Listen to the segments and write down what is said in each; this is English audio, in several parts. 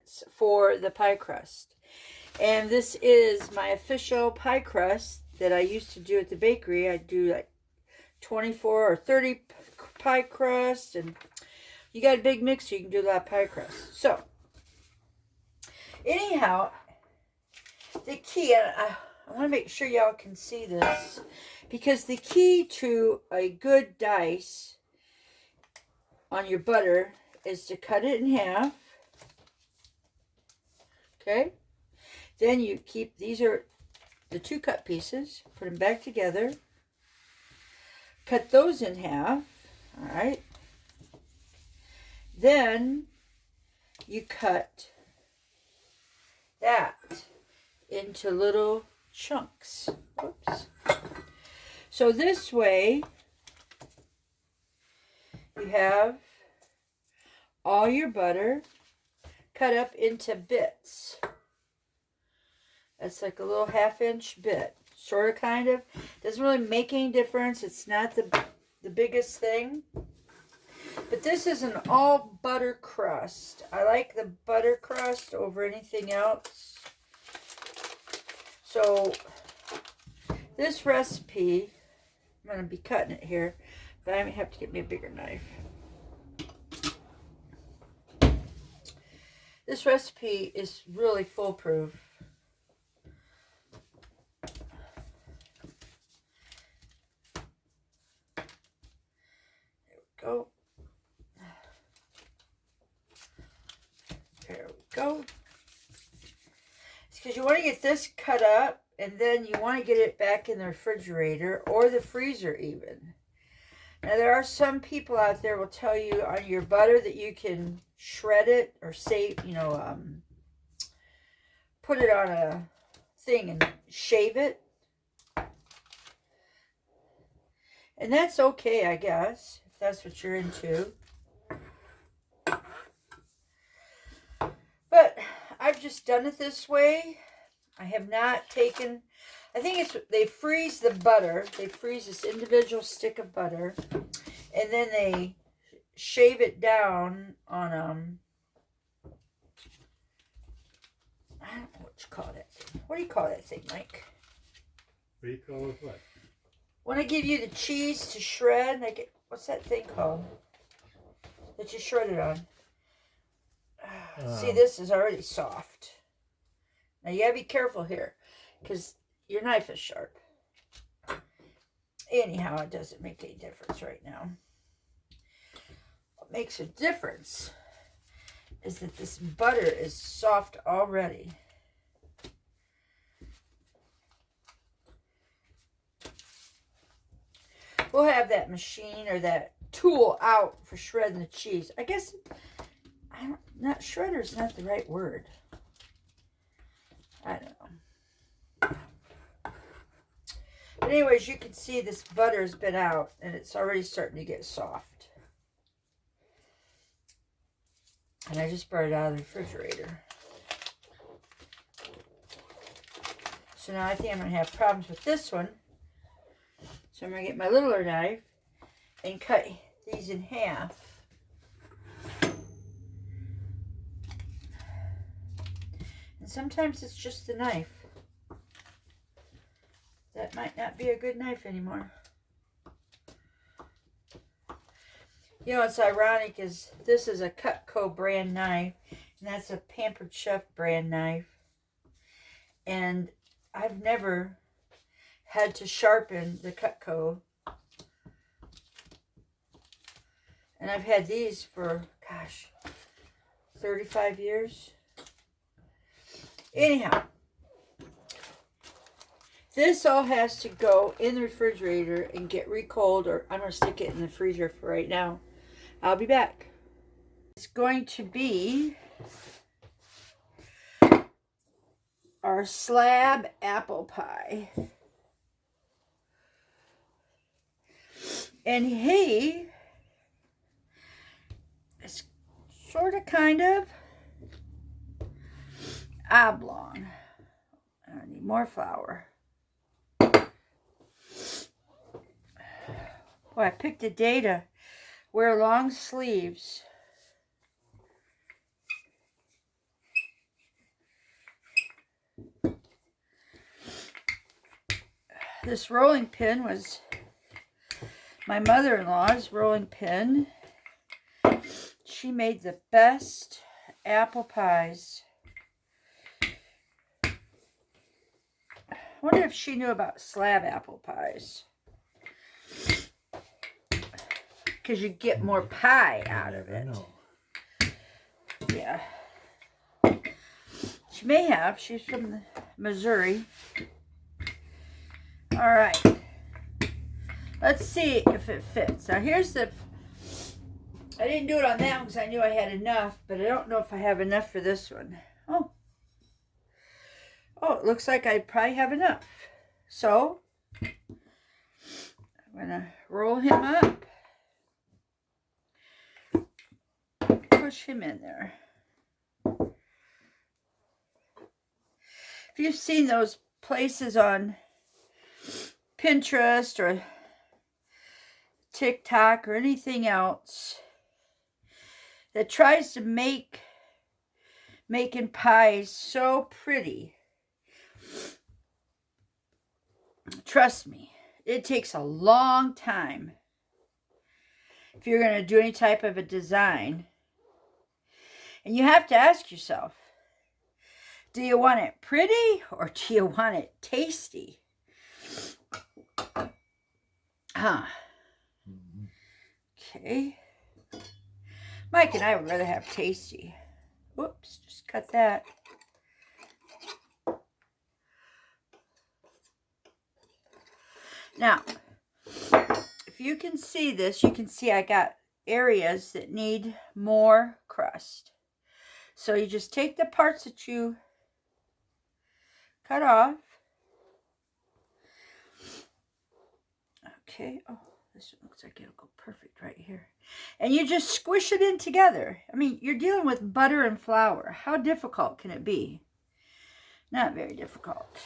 bits for the pie crust. And this is my official pie crust that I used to do at the bakery. I do like 24 or 30 pie crust, and you got a big mixer, you can do a lot of pie crust. So, anyhow, the key, and I want to make sure y'all can see this, because the key to a good dice on your butter is to cut it in half. Okay? Then you keep, these are the 2 cut pieces, put them back together, cut those in half, all right? Then you cut that into little chunks. Oops. So this way, you have all your butter cut up into bits. That's like a little 1/2-inch bit. Sort of, kind of. Doesn't really make any difference. It's not the biggest thing. But this is an all butter crust. I like the butter crust over anything else. So this recipe, I'm going to be cutting it here, but I have to get me a bigger knife. This recipe is really foolproof. Go. There we go. It's because you want to get this cut up, and then you want to get it back in the refrigerator or the freezer even. Now, there are some people out there will tell you on your butter that you can shred it or save, put it on a thing and shave it. And that's okay, I guess, if that's what you're into. But I've just done it this way. I have not taken, I think it's, they freeze the butter. They freeze this individual stick of butter. And then they shave it down on, I don't know what you call that. What do you call that thing, Mike? What do you call it? What? When I give you the cheese to shred, I get, what's that thing called? That you shred it on. See, this is already soft. Now, you gotta be careful here, because your knife is sharp. Anyhow, it doesn't make any difference right now. What makes a difference is that this butter is soft already. We'll have that machine or that tool out for shredding the cheese. I guess, not shredder's not the right word. I don't know. But anyways, you can see this butter's been out and it's already starting to get soft. And I just brought it out of the refrigerator. So now I think I'm going to have problems with this one. So I'm going to get my littler knife and cut these in half. And sometimes it's just the knife. That might not be a good knife anymore. You know what's ironic is this is a Cutco brand knife, and that's a Pampered Chef brand knife. And I've never had to sharpen the Cutco. And I've had these for, gosh, 35 years. Anyhow, this all has to go in the refrigerator and get recold, or I'm going to stick it in the freezer for right now. I'll be back. It's going to be our slab apple pie. And he is sort of, kind of oblong. I need more flour. Boy, I picked a day to wear long sleeves. This rolling pin was my mother-in-law's rolling pin. She made the best apple pies. I wonder if she knew about slab apple pies. Because you get more pie out of it. Yeah. She may have. She's from Missouri. All right. Let's see if it fits. Now here's the... I didn't do it on that one because I knew I had enough, but I don't know if I have enough for this one. Oh, it looks like I probably have enough. So, I'm going to roll him up. Push him in there. If you've seen those places on Pinterest or TikTok or anything else that tries to making pies so pretty, trust me, it takes a long time if you're going to do any type of a design. And you have to ask yourself, do you want it pretty or do you want it tasty? Okay. Mike and I would rather have tasty. Whoops, just cut that. Now, if you can see this, you can see I got areas that need more crust. So you just take the parts that you cut off. Okay. Oh, this looks like it'll go perfect right here. And you just squish it in together. I mean, you're dealing with butter and flour. How difficult can it be? Not very difficult.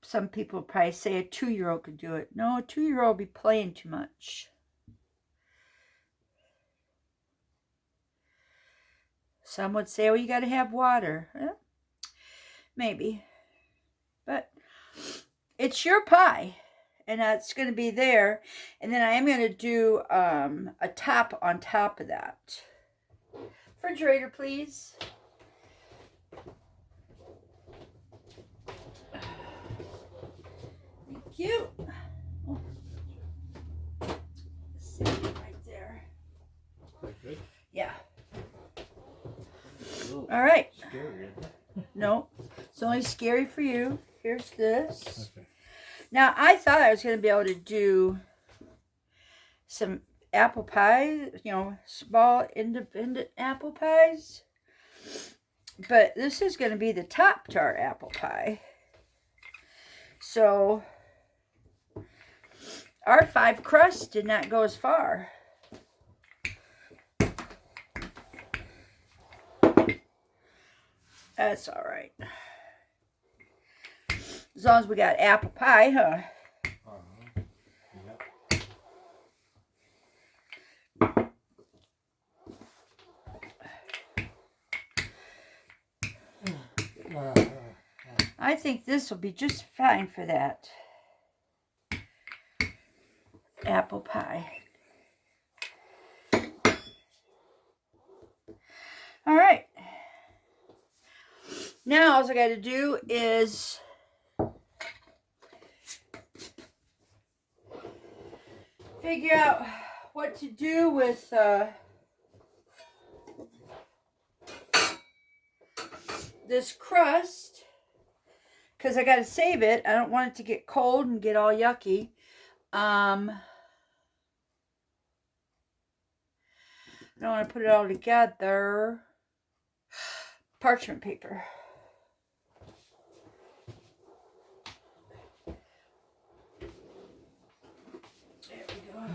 Some people probably say a 2-year-old could do it. No, a 2-year-old would be playing too much. Some would say, oh, you got to have water. Maybe. But it's your pie. And that's going to be there. And then I am going to do a top on top of that. Refrigerator, please. Thank you. Oh. See right there. Good. Yeah. All right. Scary. No, it's only scary for you. Here's this. Okay. Now, I thought I was going to be able to do some apple pie, you know, small independent apple pies. But this is going to be the top to our apple pie. So, our 5 crusts did not go as far. That's all right. As long as we got apple pie, huh? Yep. I think this will be just fine for that. Apple pie. All right. Now all I got to do is figure out what to do with this crust, because I got to save it. I don't want it to get cold and get all yucky. I don't want to put it all together. Parchment paper. There we go.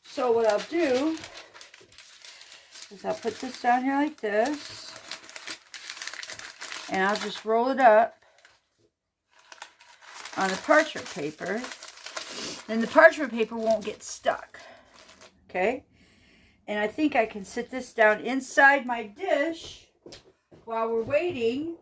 So what I'll do is I'll put this down here like this, and I'll just roll it up on the parchment paper. Then the parchment paper won't get stuck. Okay? And I think I can sit this down inside my dish while we're waiting.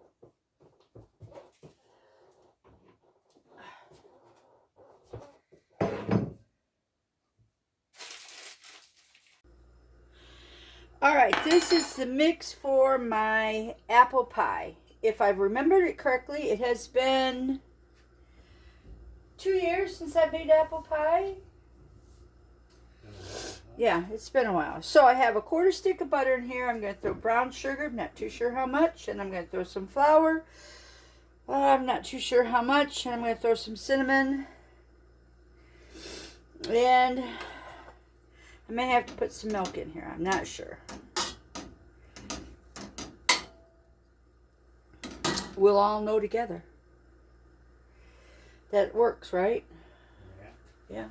All right, this is the mix for my apple pie. If I've remembered it correctly, it has been 2 years since I made apple pie. Yeah, it's been a while. So I have a 1/4 stick of butter in here. I'm going to throw brown sugar. I'm not too sure how much. And I'm going to throw some flour. I'm not too sure how much. And I'm going to throw some cinnamon. And I may have to put some milk in here. I'm not sure. We'll all know together. That works, right? Yeah.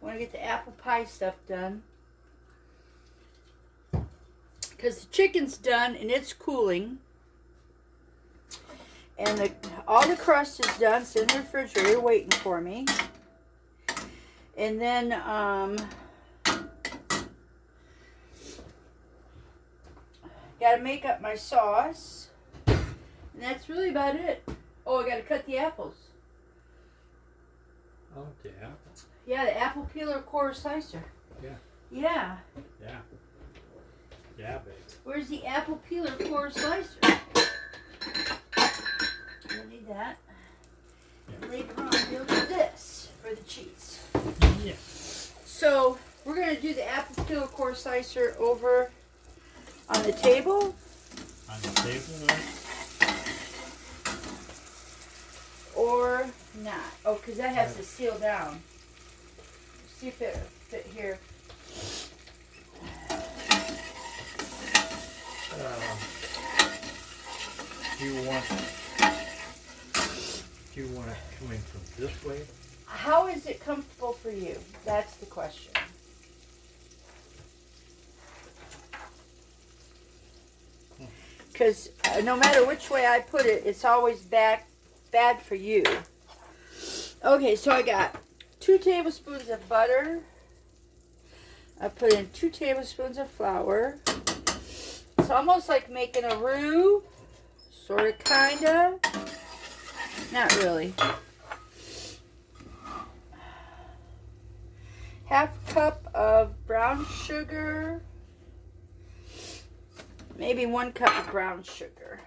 I want to get the apple pie stuff done. Because the chicken's done and it's cooling. And all the crust is done. It's in the refrigerator waiting for me. And then, got to make up my sauce. And that's really about it. Oh, I got to cut the apples. Oh, the apple. Yeah, the apple peeler 1/4 slicer. Yeah. Yeah. Yeah. Yeah, baby. Where's the apple peeler 1/4 slicer? You'll need that. Yeah. Later on, you'll need this for the cheese. Yeah. So, we're going to do the apple peeler 1/4 slicer over on the table. On the table, right? Or not. Oh, because that has to seal down. See if it fit here. Do you want it coming from this way? How is it comfortable for you? That's the question. Because no matter which way I put it, it's always bad for you. Okay, so I got 2 tablespoons of butter. I put in 2 tablespoons of flour. It's almost like making a roux. Sort of, kind of. Not really. 1/2 cup of brown sugar. Maybe 1 cup of brown sugar.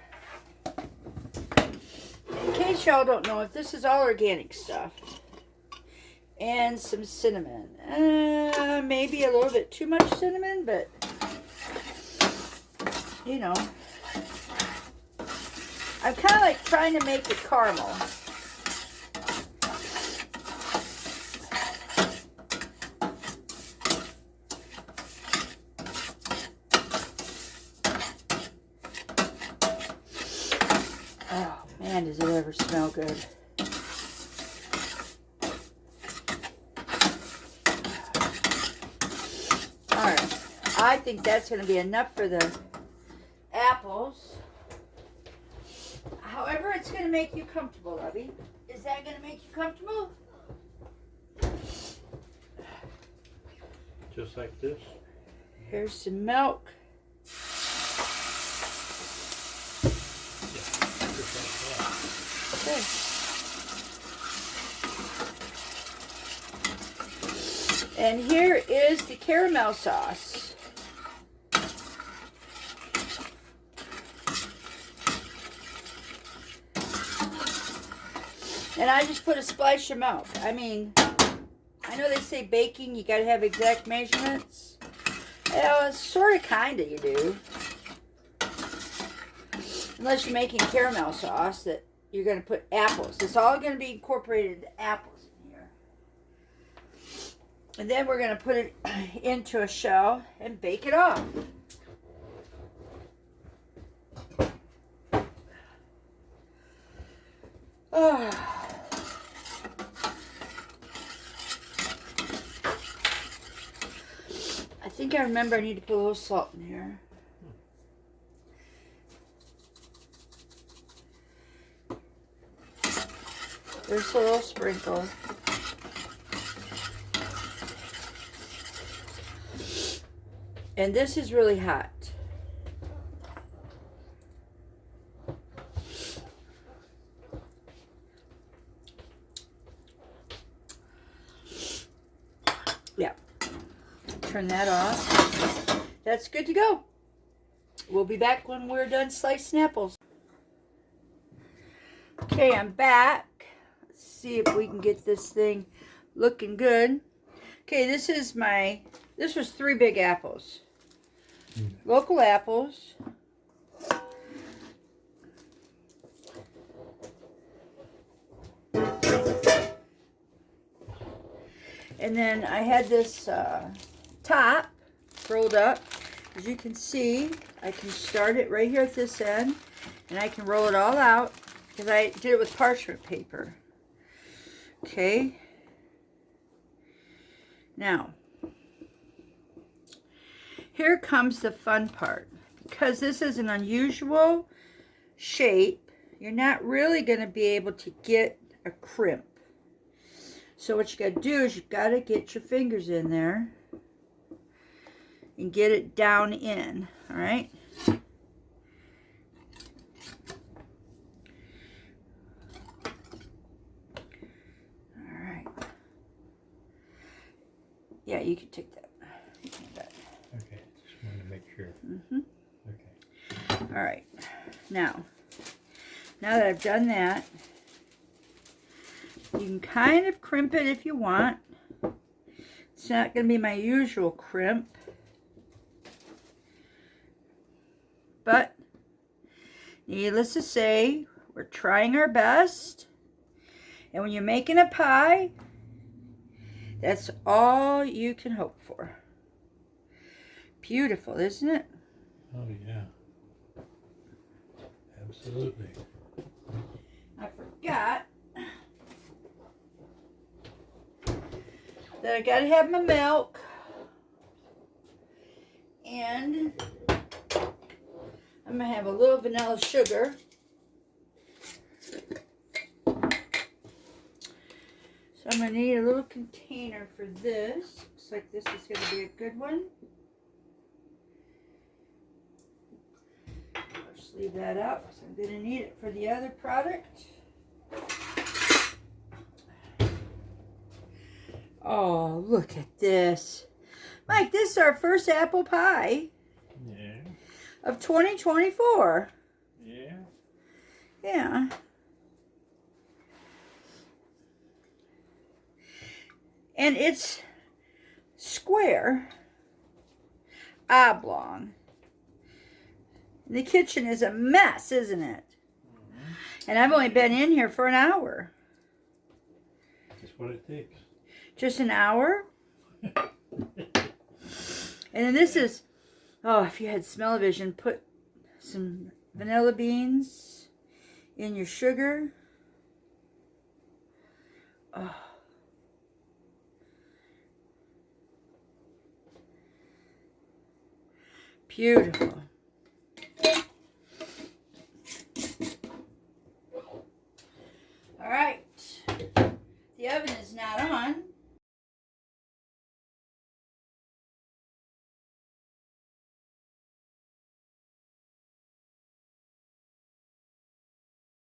In case y'all don't know, if this is all organic stuff. And some cinnamon. Maybe a little bit too much cinnamon, but you know. I'm kind of like trying to make it caramel. Oh man, does it ever smell good. Alright, I think that's going to be enough for the apples. However, it's going to make you comfortable, Lovey. Is that going to make you comfortable? Just like this? Here's some milk. Yeah, just like that. Okay. And here is the caramel sauce. And I just put a splash of milk. I mean, I know they say baking, you gotta have exact measurements. Well, it's sort of, kind of, you do. Unless you're making caramel sauce that you're gonna put apples. It's all gonna be incorporated apples in here. And then we're gonna put it into a shell and bake it off. Oh. I think I remember I need to put a little salt in here. There's a little sprinkle. And this is really hot. Yeah. Turn that off. That's good to go. We'll be back when we're done slicing apples. Okay, I'm back. Let's see if we can get this thing looking good. Okay, this was 3 big apples. Local apples. And then I had this top rolled up. As you can see, I can start it right here at this end, and I can roll it all out because I did it with parchment paper. Okay. Now, here comes the fun part. Because this is an unusual shape, you're not really going to be able to get a crimp. So what you got to do is you got to get your fingers in there and get it down in, all right? All right. Yeah, you can take that. You can have that. Okay, just wanted to make sure. Mm-hmm. Okay. All right. Now that I've done that, you can kind of crimp it if you want. It's not going to be my usual crimp. But, needless to say, we're trying our best. And when you're making a pie, that's all you can hope for. Beautiful, isn't it? Oh, yeah. Absolutely. I forgot that I gotta have my milk. And I'm gonna have a little vanilla sugar. So I'm gonna need a little container for this. Looks like this is gonna be a good one. I'll just leave that out because I'm gonna need it for the other product. Oh, look at this. Mike, this is our first apple pie. Yeah. Of 2024. Yeah. Yeah. And it's square, oblong. The kitchen is a mess, isn't it? Mm-hmm. And I've only been in here for an hour. That's what it takes. Just an hour? And then this is, oh, if you had smell-o-vision, put some vanilla beans in your sugar. Oh. Beautiful.